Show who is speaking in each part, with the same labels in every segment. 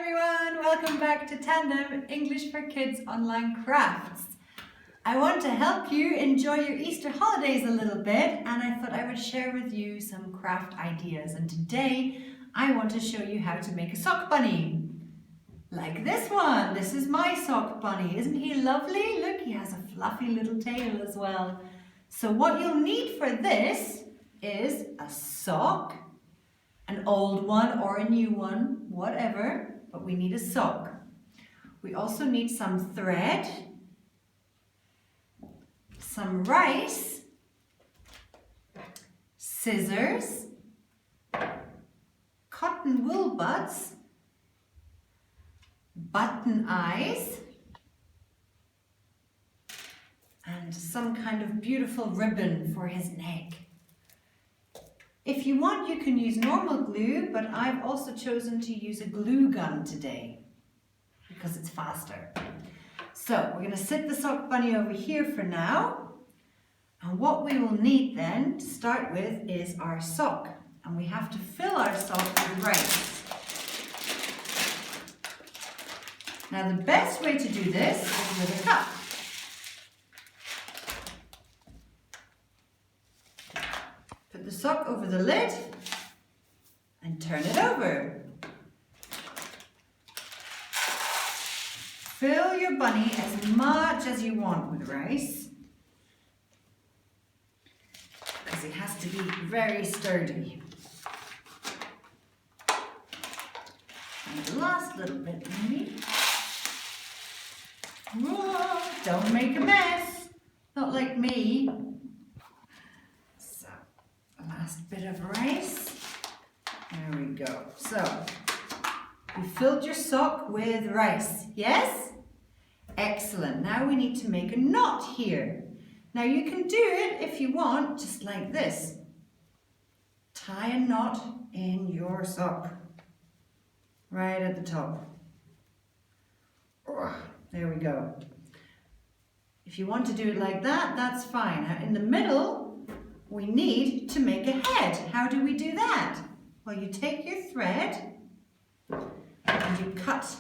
Speaker 1: everyone, welcome back to Tandem English for Kids online crafts. I want to help you enjoy your Easter holidays a little bit, and I thought I would share with you some craft ideas. And today I want to show you how to make a sock bunny. Like this one. This is my sock bunny. Isn't he lovely? Look, he has a fluffy little tail as well. So what you'll need for this is a sock, an old one or a new one, whatever, but we need a sock. We also need some thread, some rice, scissors, cotton wool buds, button eyes, and some kind of beautiful ribbon for his neck. If you want, you can use normal glue, but I've also chosen to use a glue gun today because it's faster. So we're going to sit the sock bunny over here for now. And what we will need then to start with is our sock. And we have to fill our sock with rice. Now the best way to do this is with a cup. Put the sock over the lid and turn it over. Fill your bunny as much as you want with rice, because it has to be very sturdy. And the last little bit maybe. Whoa, don't make a mess, not like me. Last bit of rice. There we go. So, you filled your sock with rice, yes? Excellent. Now we need to make a knot here. Now you can do it if you want, just like this. Tie a knot in your sock, right at the top. There we go. If you want to do it like that, that's fine. Now in the middle, we need to make a head. How do we do that? Well, you take your thread and you cut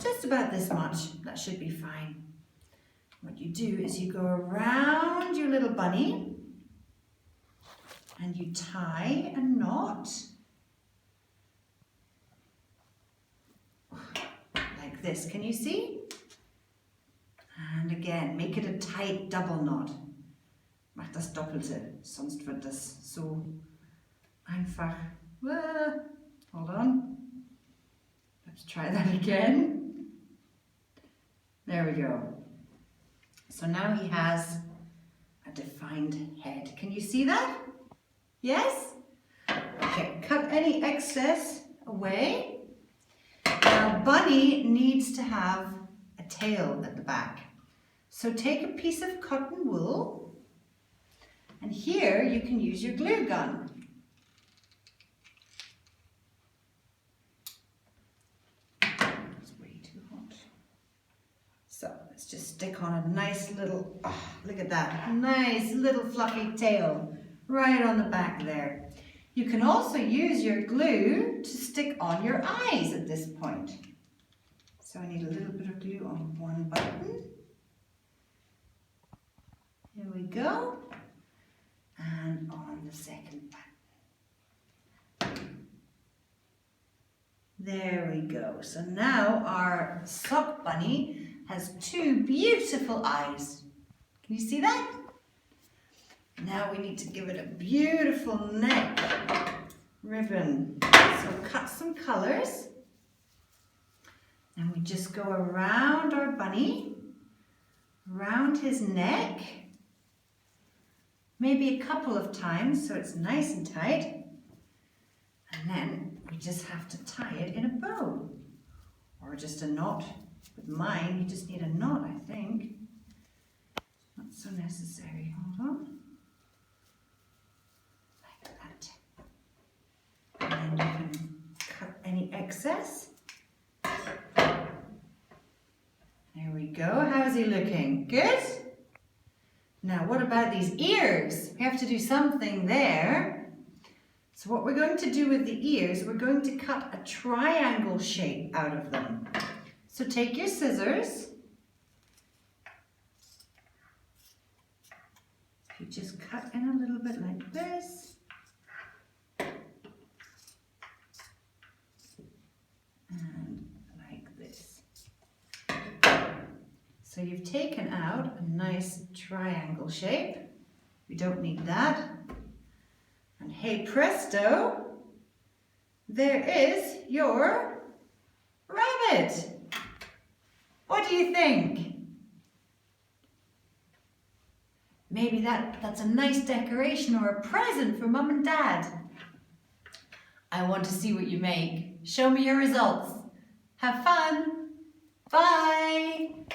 Speaker 1: just about this much. That should be fine. What you do is you go around your little bunny and you tie a knot like this. Can you see? And again, make it a tight double knot. Mach das Doppelte, sonst wird das so einfach. Hold on. Let's try that again. There we go. So now he has a defined head. Can you see that? Yes? Okay, cut any excess away. Now bunny needs to have a tail at the back. So take a piece of cotton wool. And here you can use your glue gun. It's way too hot. So let's just stick on a nice little, look at that, nice little fluffy tail right on the back there. You can also use your glue to stick on your eyes at this point. So I need a little bit of glue on one button. Here we go. And on the second button. There we go. So now our sock bunny has two beautiful eyes. Can you see that? Now we need to give it a beautiful neck ribbon. So cut some colors. And we just go around our bunny, around his neck. Maybe a couple of times so it's nice and tight, and then we just have to tie it in a bow or just a knot. With mine you just need a knot, I think. Not so necessary. Hold on. Like that. And then you can cut any excess. There we go. How's he looking? Good? Now what about these ears? We have to do something there. So what we're going to do with the ears, we're going to cut a triangle shape out of them. So take your scissors. You just cut in a little bit like this. And like this. So you've taken out a nice triangle shape. We don't need that. And hey presto, there is your rabbit. What do you think? Maybe that's a nice decoration or a present for Mum and Dad. I want to see what you make. Show me your results. Have fun. Bye.